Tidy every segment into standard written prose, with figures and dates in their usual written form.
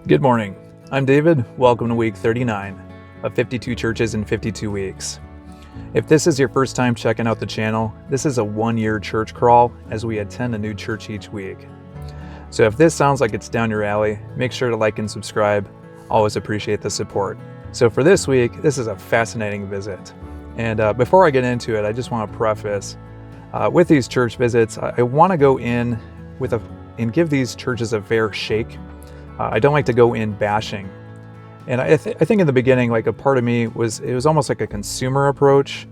Good morning. I'm David. Welcome to week 39 of 52 churches in 52 weeks. If this is your first time checking out the channel, this is a one-year church crawl as we attend a new church each week. So if this sounds like it's down your alley, make sure to like and subscribe. Always appreciate the support. So for this week, this is a fascinating visit. And before I get into it, I just want to preface, with these church visits, I want to go in and give these churches a fair shake. I don't like to go in bashing. And I think in the beginning, like a part of me it was almost like a consumer approach.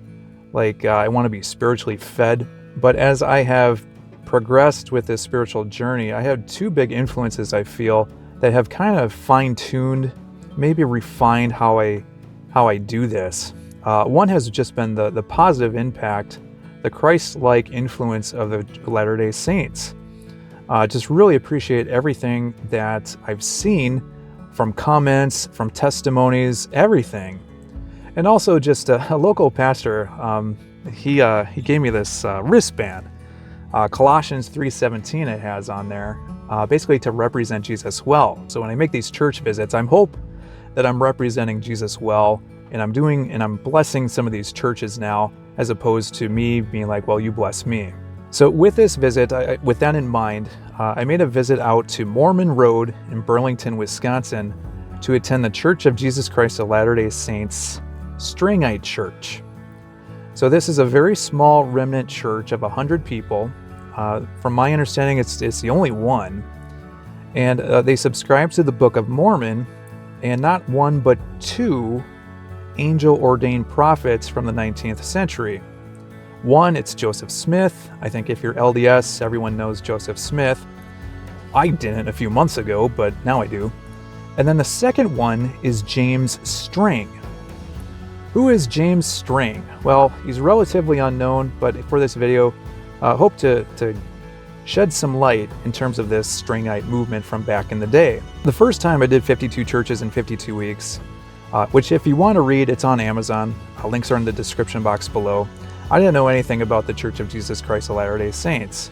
Like I want to be spiritually fed. But as I have progressed with this spiritual journey, I had two big influences I feel that have kind of fine-tuned, maybe refined how I do this. One has just been the positive impact, the Christ-like influence of the Latter-day Saints. Just really appreciate everything that I've seen from comments, from testimonies, everything. And also just a local pastor, he gave me this wristband, Colossians 3:17 it has on there, basically to represent Jesus well. So when I make these church visits, I hope that I'm representing Jesus well, and I'm blessing some of these churches now, as opposed to me being like, well, you bless me. So with this visit, with that in mind, I made a visit out to Mormon Road in Burlington, Wisconsin, to attend the Church of Jesus Christ of Latter-day Saints Strangite Church. So this is a very small remnant church of 100 people. From my understanding, it's the only one. And they subscribe to the Book of Mormon, and not one but two angel ordained prophets from the 19th century. One, it's Joseph Smith. I think if you're LDS, everyone knows Joseph Smith. I didn't a few months ago, but now I do. And then the second one is James Strang. Who is James Strang? Well, he's relatively unknown, but for this video, hope to shed some light in terms of this Strangite movement from back in the day. The first time I did 52 churches in 52 weeks, which if you want to read, it's on Amazon. Links are in the description box below. I didn't know anything about the Church of Jesus Christ of Latter-day Saints.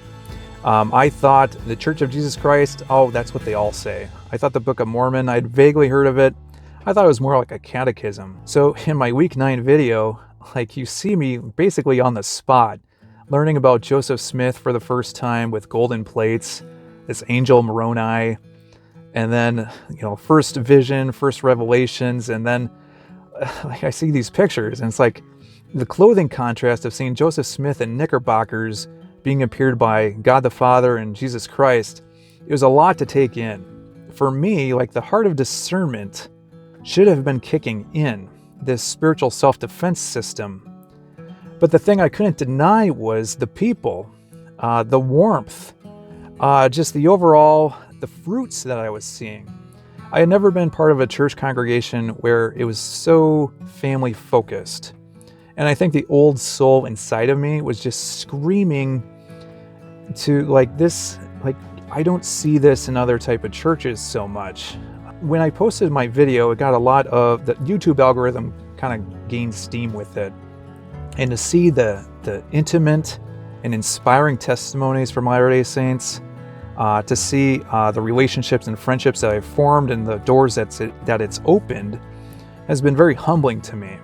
I thought the Church of Jesus Christ, oh, that's what they all say. I thought the Book of Mormon, I'd vaguely heard of it. I thought it was more like a catechism. So in my week 9 video, like you see me basically on the spot, learning about Joseph Smith for the first time with golden plates, this angel Moroni, and then, first vision, first revelations, and then I see these pictures, and it's like, the clothing contrast of seeing Joseph Smith in knickerbockers being appeared by God the Father and Jesus Christ, it was a lot to take in. For me, like the heart of discernment should have been kicking in, this spiritual self-defense system. But the thing I couldn't deny was the people, the warmth, just the overall, the fruits that I was seeing. I had never been part of a church congregation where it was so family-focused. And I think the old soul inside of me was just screaming to I don't see this in other type of churches so much. When I posted my video, it got a lot of, the YouTube algorithm kind of gained steam with it. And to see the intimate and inspiring testimonies from Latter-day Saints, to see the relationships and friendships that I've formed and the doors that it's opened, has been very humbling to me.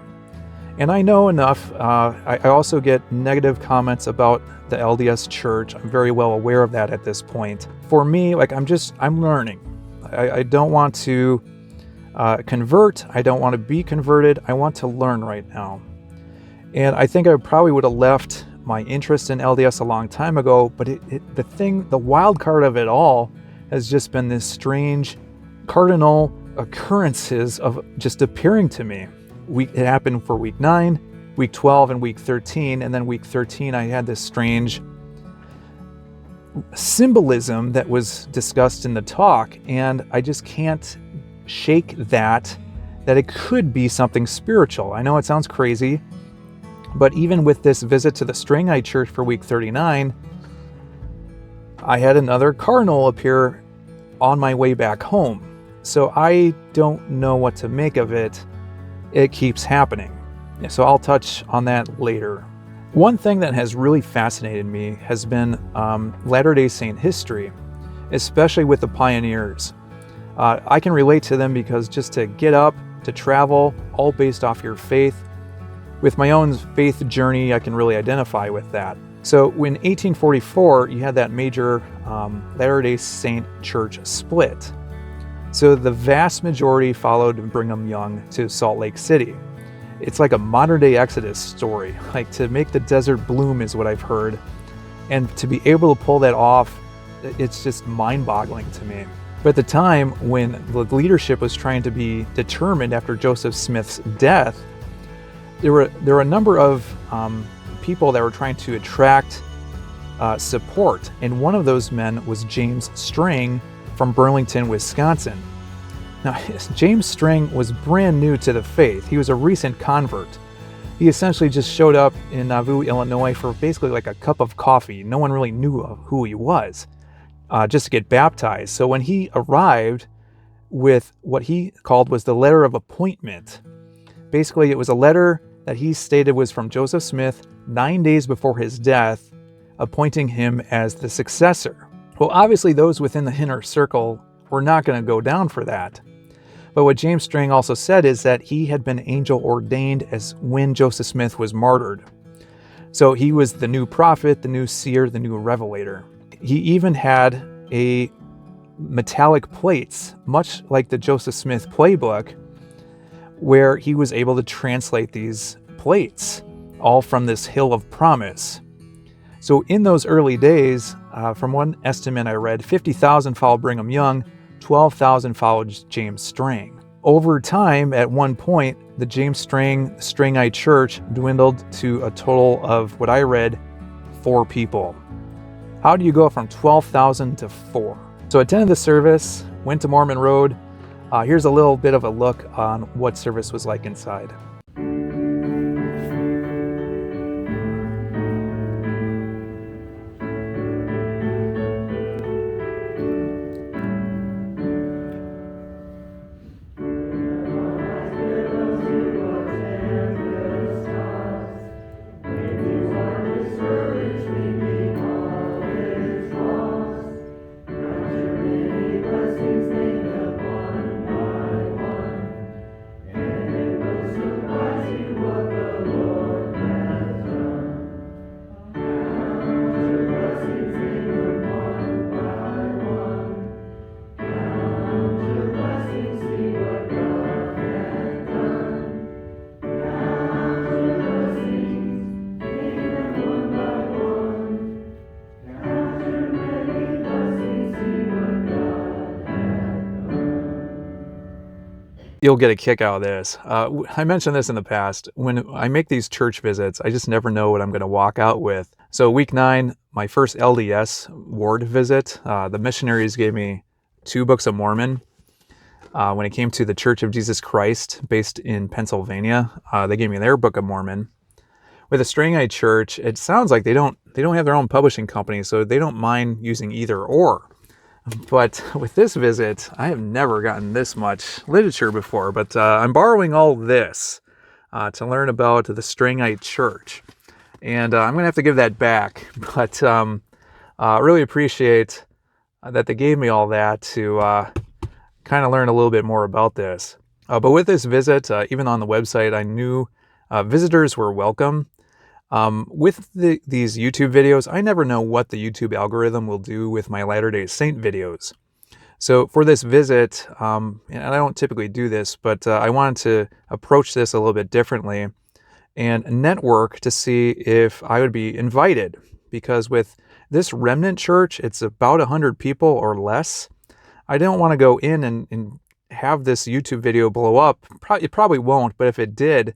And I know enough. I also get negative comments about the LDS Church. I'm very well aware of that at this point. For me, I'm learning. I don't want to convert. I don't want to be converted. I want to learn right now. And I think I probably would have left my interest in LDS a long time ago, but the wild card of it all has just been this strange cardinal occurrences of just appearing to me. It happened for week 9, week 12, and week 13. And then week 13, I had this strange symbolism that was discussed in the talk. And I just can't shake that it could be something spiritual. I know it sounds crazy, but even with this visit to the Strangite Church for week 39, I had another cardinal appear on my way back home. So I don't know what to make of it. It keeps happening. So I'll touch on that later. One thing that has really fascinated me has been Latter-day Saint history, especially with the pioneers. I can relate to them because just to get up, to travel, all based off your faith. With my own faith journey, I can really identify with that. So in 1844, you had that major Latter-day Saint church split. So the vast majority followed Brigham Young to Salt Lake City. It's like a modern-day Exodus story. Like, to make the desert bloom is what I've heard. And to be able to pull that off, it's just mind-boggling to me. But at the time when the leadership was trying to be determined after Joseph Smith's death, there were a number of people that were trying to attract support. And one of those men was James Strang from Burlington, Wisconsin. Now, James Strang was brand new to the faith. He was a recent convert. He essentially just showed up in Nauvoo, Illinois for basically like a cup of coffee. No one really knew who he was, just to get baptized. So when he arrived with what he called was the letter of appointment, basically it was a letter that he stated was from Joseph Smith 9 days before his death, appointing him as the successor. Well, obviously those within the inner circle were not going to go down for that. But what James Strang also said is that he had been angel ordained as when Joseph Smith was martyred. So he was the new prophet, the new seer, the new revelator. He even had a metallic plates, much like the Joseph Smith playbook, where he was able to translate these plates, all from this hill of promise. So in those early days, from one estimate I read, 50,000 followed Brigham Young, 12,000 followed James Strang. Over time, at one point, the James Strang Strangite church dwindled to a total of, what I read, 4 people. How do you go from 12,000 to 4? So I attended the service, went to Mormon Road. Here's a little bit of a look on what service was like inside. You'll get a kick out of this. I mentioned this in the past. When I make these church visits, I just never know what I'm going to walk out with. So week 9, my first LDS ward visit, the missionaries gave me 2 books of Mormon. When it came to the Church of Jesus Christ, based in Pennsylvania, they gave me their Book of Mormon. With the Strangite Church, it sounds like they don't have their own publishing company, so they don't mind using either or. But with this visit, I have never gotten this much literature before, but I'm borrowing all this to learn about the Strangite Church. And I'm going to have to give that back, but really appreciate that they gave me all that to kind of learn a little bit more about this. But with this visit, even on the website, I knew visitors were welcome. With these YouTube videos, I never know what the YouTube algorithm will do with my Latter-day Saint videos. So for this visit, and I don't typically do this, but I wanted to approach this a little bit differently and network to see if I would be invited. Because with this remnant church, it's about 100 people or less. I don't want to go in and have this YouTube video blow up. It probably won't, but if it did,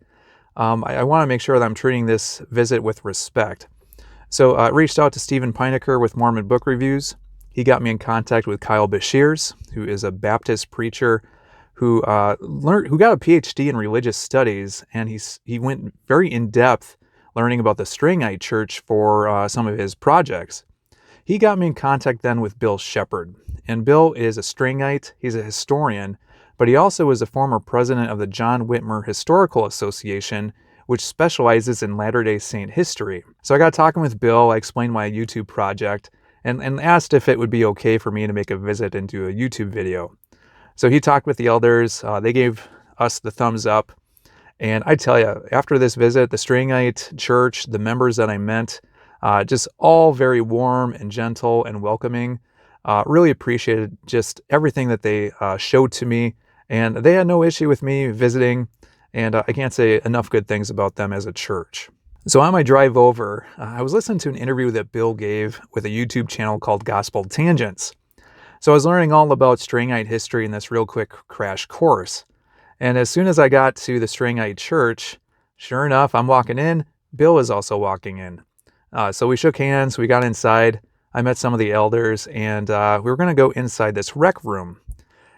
I want to make sure that I'm treating this visit with respect. So I reached out to Stephen Pinecker with Mormon Book Reviews. He got me in contact with Kyle Beshears, who is a Baptist preacher who got a PhD in religious studies, and he went very in-depth learning about the Strangite Church for some of his projects. He got me in contact then with Bill Shepard, and Bill is a Strangite. He's a historian, but he also is a former president of the John Whitmer Historical Association, which specializes in Latter-day Saint history. So I got talking with Bill. I explained my YouTube project and asked if it would be okay for me to make a visit and do a YouTube video. So he talked with the elders. They gave us the thumbs up. And I tell you, after this visit, the Strangite church, the members that I met, just all very warm and gentle and welcoming. Really appreciated just everything that they showed to me. And they had no issue with me visiting. And I can't say enough good things about them as a church. So on my drive over, I was listening to an interview that Bill gave with a YouTube channel called Gospel Tangents. So I was learning all about Strangite history in this real quick crash course. And as soon as I got to the Strangite church, sure enough, I'm walking in. Bill is also walking in. So we shook hands. We got inside. I met some of the elders, and we were going to go inside this rec room.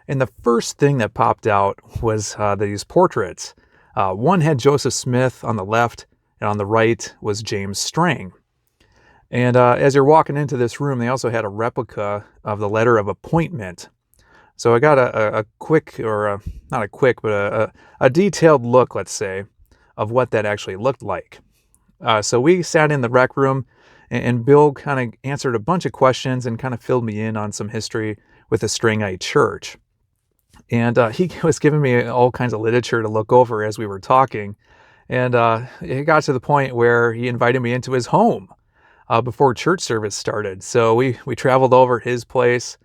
And the first thing that popped out was these portraits. One had Joseph Smith on the left, and on the right was James Strang. And as you're walking into this room, they also had a replica of the letter of appointment. So I got a quick, or not a quick, but a detailed look, let's say, of what that actually looked like. So we sat in the rec room, and Bill kind of answered a bunch of questions and kind of filled me in on some history with the Strangite church. And he was giving me all kinds of literature to look over as we were talking. And it got to the point where he invited me into his home before church service started. So we traveled over his place.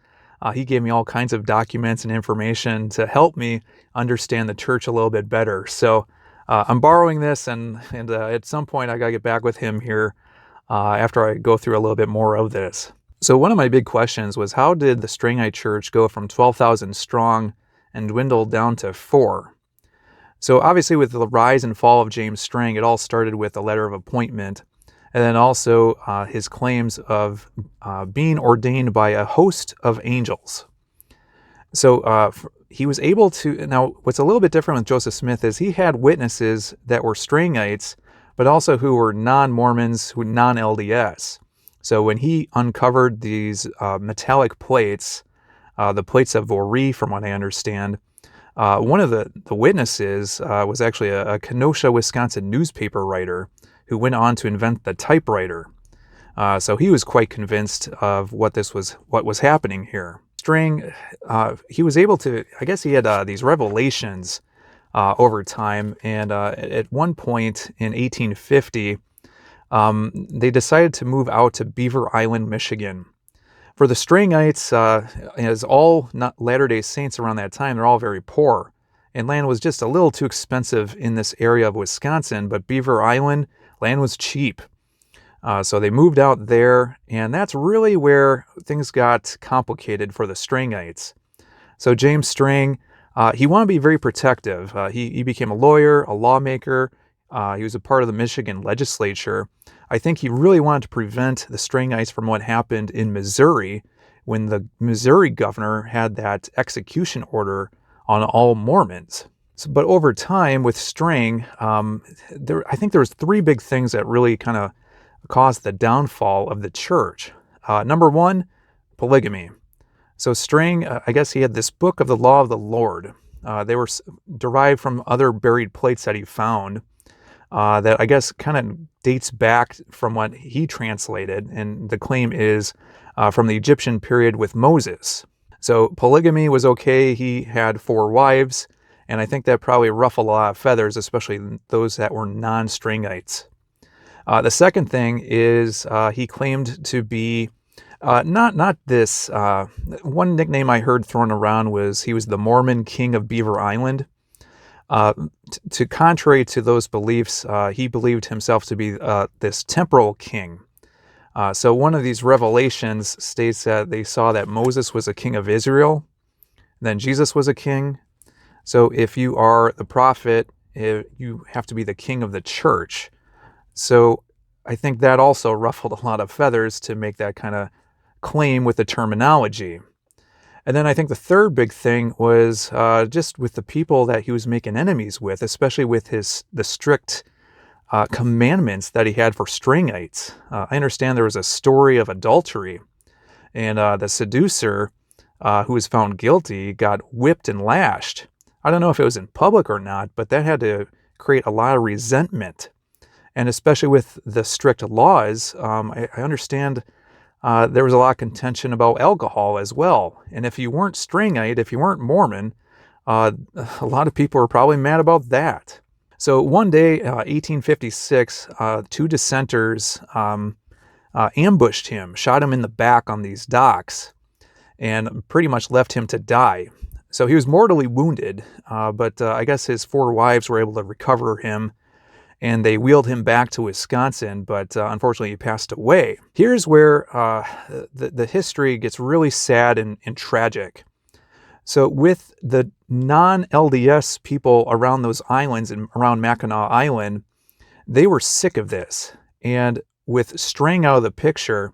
He gave me all kinds of documents and information to help me understand the church a little bit better. So I'm borrowing this, and at some point I got to get back with him here after I go through a little bit more of this. So one of my big questions was, how did the Strangite church go from 12,000 strong and dwindle down to 4? So obviously with the rise and fall of James Strang, it all started with a letter of appointment, and then also his claims of being ordained by a host of angels. So he was able to, now what's a little bit different with Joseph Smith is he had witnesses that were Strangites, but also who were non-Mormons, who non-LDS. So when he uncovered these metallic plates, the plates of Ori, from what I understand, one of the witnesses was actually a Kenosha, Wisconsin newspaper writer who went on to invent the typewriter. So he was quite convinced of what was happening here. Strang, he was able to, I guess he had these revelations over time, and at one point in 1850, they decided to move out to Beaver Island, Michigan. For the Strangites, as all Latter-day Saints around that time, they're all very poor. And land was just a little too expensive in this area of Wisconsin, but Beaver Island, land was cheap. So they moved out there, and that's really where things got complicated for the Strangites. So James Strang, he wanted to be very protective. He became a lawyer, a lawmaker. He was a part of the Michigan legislature. I think he really wanted to prevent the Strangites from what happened in Missouri when the Missouri governor had that execution order on all Mormons. So, but over time with Strang, I think there was 3 big things that really kind of caused the downfall of the church. Number 1, polygamy. So Strang, I guess he had this book of the law of the Lord. They were derived from other buried plates that he found. That I guess kind of dates back from what he translated, and the claim is from the Egyptian period with Moses. So polygamy was okay. He had 4 wives, and I think that probably ruffled a lot of feathers, especially those that were non-Strangites. The second thing is he claimed to be not this. One nickname I heard thrown around was he was the Mormon King of Beaver Island. To contrary to those beliefs, he believed himself to be this temporal king. So one of these revelations states that they saw that Moses was a king of Israel, then Jesus was a king. So if you are the prophet, you have to be the king of the church. So I think that also ruffled a lot of feathers to make that kind of claim with the terminology. And then I think the third big thing was just with the people that he was making enemies with, especially with the strict commandments that he had for Strangites. I understand there was a story of adultery, and the seducer who was found guilty got whipped and lashed. I don't know if it was in public or not, but that had to create a lot of resentment. And especially with the strict laws, I understand there was a lot of contention about alcohol as well. And if you weren't Strangite, if you weren't Mormon, a lot of people were probably mad about that. So one day, 1856, two dissenters ambushed him, shot him in the back on these docks, and pretty much left him to die. So he was mortally wounded, but I guess his four wives were able to recover him, and they wheeled him back to Wisconsin, but unfortunately he passed away. Here's where the history gets really sad and tragic. So with the non-LDS people around those islands and around Mackinac Island, they were sick of this. And with Strang out of the picture,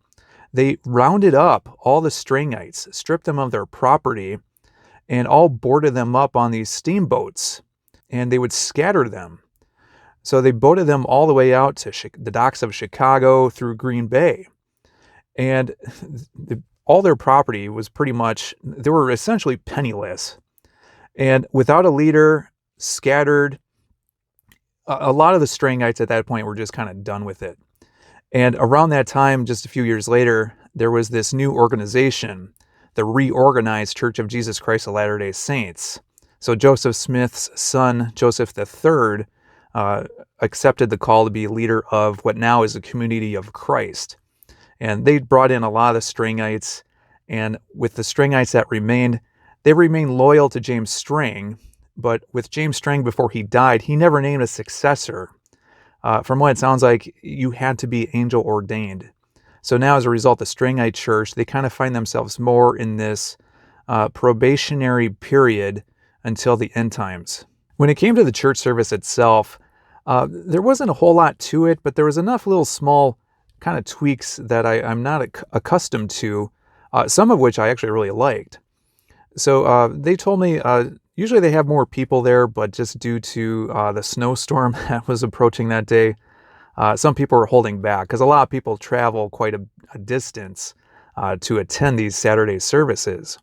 they rounded up all the Strangites, stripped them of their property, and all boarded them up on these steamboats, and they would scatter them. So they boated them all the way out to the docks of Chicago through Green Bay. And all their property was pretty much, they were essentially penniless. And without a leader, scattered, a lot of the Strangites at that point were just kind of done with it. And around that time, just a few years later, there was this new organization, the Reorganized Church of Jesus Christ of Latter-day Saints. So Joseph Smith's son, Joseph III, accepted the call to be leader of what now is the Community of Christ. And they brought in a lot of the Strangites, and with the Strangites that remained, they remained loyal to James Strang, but with James Strang before he died, he never named a successor. From what it sounds like, you had to be angel ordained. So now as a result, the Strangite Church, they kind of find themselves more in this probationary period until the end times. When it came to the church service itself, there wasn't a whole lot to it, but there was enough little small kind of tweaks that I'm not accustomed to, some of which I actually really liked. So they told me usually they have more people there, but just due to the snowstorm that was approaching that day, some people were holding back because a lot of people travel quite a distance to attend these Saturday services.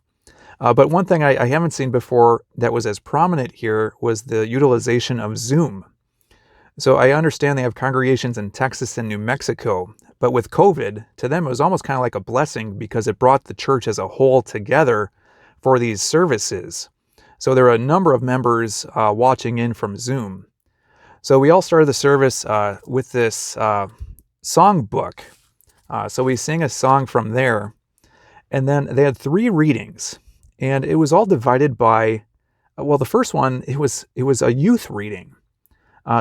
But one thing I haven't seen before that was as prominent here was the utilization of Zoom. So I understand they have congregations in Texas and New Mexico, but with COVID, to them it was almost kind of like a blessing because it brought the church as a whole together for these services. So there were a number of members watching in from Zoom. So we all started the service with this song book. So we sang a song from there, and then they had 3 readings, and it was all divided by, well, the first one, it was a youth reading.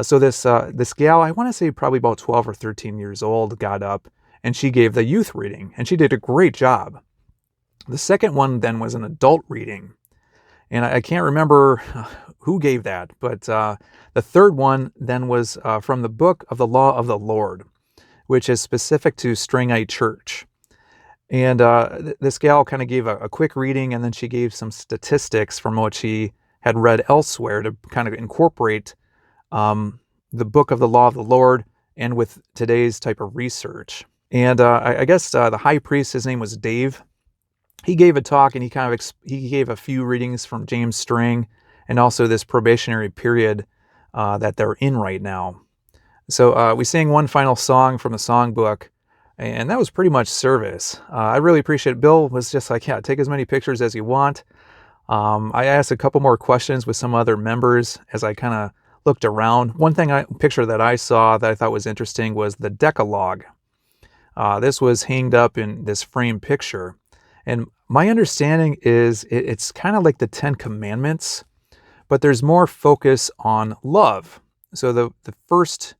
So this gal, I want to say probably about 12 or 13 years old, got up and she gave the youth reading, and she did a great job. The second one then was an adult reading, and I can't remember who gave that, but the third one then was from the book of the Law of the Lord, which is specific to Strangite Church. And this gal kind of gave a quick reading, and then she gave some statistics from what she had read elsewhere to kind of incorporate the book of the Law of the Lord and with today's type of research. And I guess the high priest, his name was Dave, he gave a talk, and he gave a few readings from James Strang and also this probationary period that they're in right now. So we sang one final song from the songbook, and that was pretty much service. I really appreciate it. Bill was just like, yeah, take as many pictures as you want. I asked a couple more questions with some other members as I kind of looked around. One picture that I saw that I thought was interesting was the Decalogue. This was hanged up in this frame picture. And my understanding is it's kind of like the 10 Commandments, but there's more focus on love. So the first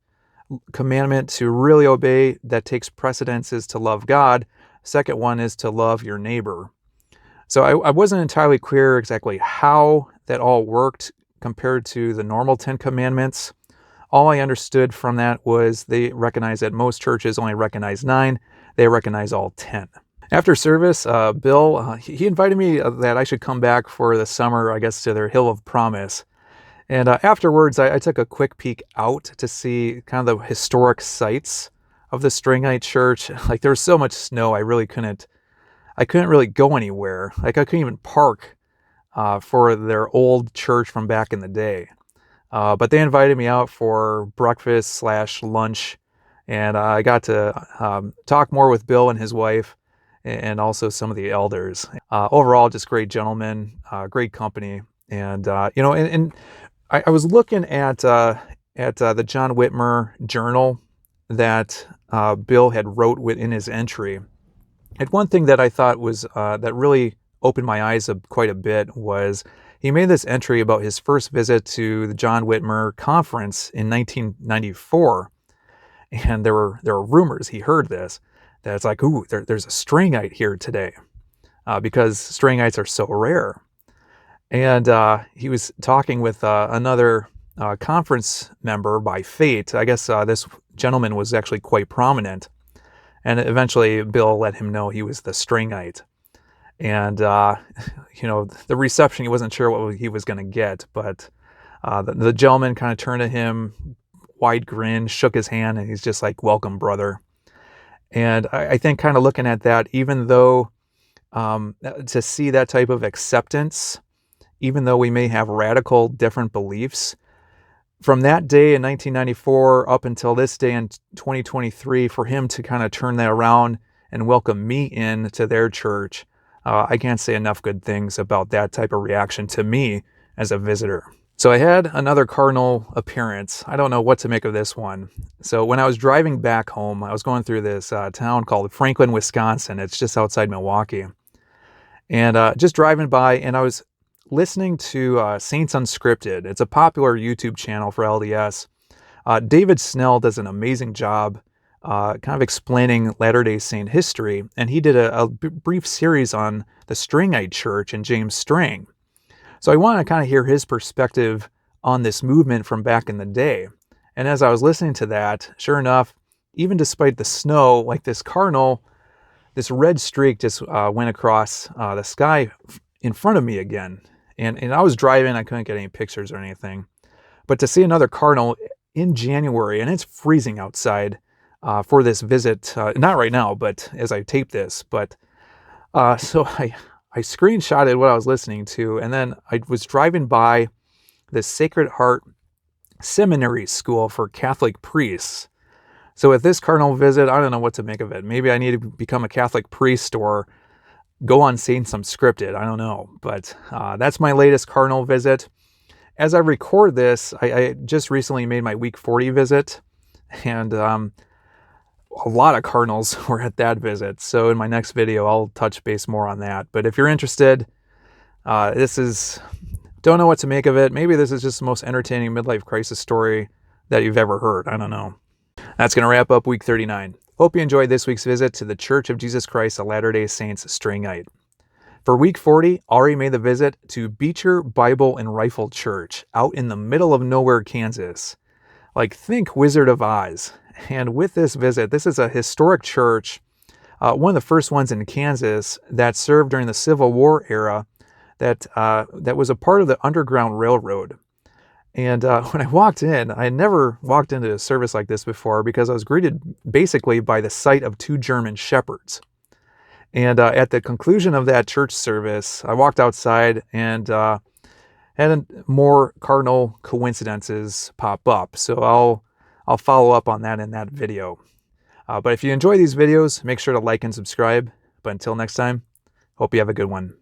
commandment to really obey that takes precedence is to love God. Second one is to love your neighbor. So I wasn't entirely clear exactly how that all worked compared to the normal 10 Commandments. All I understood from that was they recognize that most churches only recognize 9. They recognize all 10. After service, Bill, he invited me that I should come back for the summer, I guess, to their Hill of Promise. And afterwards, I took a quick peek out to see kind of the historic sites of the Strangite Church. Like, there was so much snow, I couldn't really go anywhere. Like, I couldn't even park for their old church from back in the day. But they invited me out for breakfast / lunch, and I got to talk more with Bill and his wife. and also some of the elders. Overall, just great gentlemen, great company. And, and I was looking at the John Whitmer journal that Bill had wrote within his entry. And one thing that I thought was that really opened my eyes quite a bit was he made this entry about his first visit to the John Whitmer conference in 1994, and there were rumors, he heard this, that it's like, ooh, there's a Strangite here today, because Strangites are so rare. And he was talking with another conference member by fate. I guess this gentleman was actually quite prominent. And eventually Bill let him know he was the Strangite. And, the reception, he wasn't sure what he was going to get. But the gentleman kind of turned to him, wide grin, shook his hand, and he's just like, welcome, brother. And I think kind of looking at that, even though to see that type of acceptance, even though we may have radical different beliefs, from that day in 1994 up until this day in 2023, for him to kind of turn that around and welcome me in to their church, I can't say enough good things about that type of reaction to me as a visitor. So I had another Cardinal appearance. I don't know what to make of this one. So when I was driving back home, I was going through this town called Franklin, Wisconsin. It's just outside Milwaukee. And just driving by, and I was listening to Saints Unscripted. It's a popular YouTube channel for LDS. David Snell does an amazing job kind of explaining Latter-day Saint history, and he did a brief series on the Strangite Church and James Strang. So I want to kind of hear his perspective on this movement from back in the day. And as I was listening to that, sure enough, even despite the snow, like this cardinal, this red streak just went across the sky in front of me again. And I was driving, I couldn't get any pictures or anything. But to see another cardinal in January, and it's freezing outside for this visit, not right now, but as I tape this, but so I screenshotted what I was listening to, and then I was driving by the Sacred Heart Seminary School for Catholic Priests. So at this cardinal visit, I don't know what to make of it. Maybe I need to become a Catholic priest or go on Saints Unscripted. I don't know. But that's my latest cardinal visit. As I record this, I just recently made my week 40 visit, and a lot of cardinals were at that visit. So in my next video, I'll touch base more on that. But if you're interested, don't know what to make of it. Maybe this is just the most entertaining midlife crisis story that you've ever heard. I don't know. That's going to wrap up week 39. Hope you enjoyed this week's visit to the Church of Jesus Christ of Latter-day Saints Strangite. For week 40, Ari made the visit to Beecher Bible and Rifle Church out in the middle of nowhere, Kansas. Like, think Wizard of Oz. And with this visit, this is a historic church, one of the first ones in Kansas that served during the Civil War era, that was a part of the Underground Railroad. And when I walked in, I had never walked into a service like this before, because I was greeted basically by the sight of two German shepherds. And at the conclusion of that church service, I walked outside and had more cardinal coincidences pop up. So I'll follow up on that in that video. But if you enjoy these videos, make sure to like and subscribe. But until next time, hope you have a good one.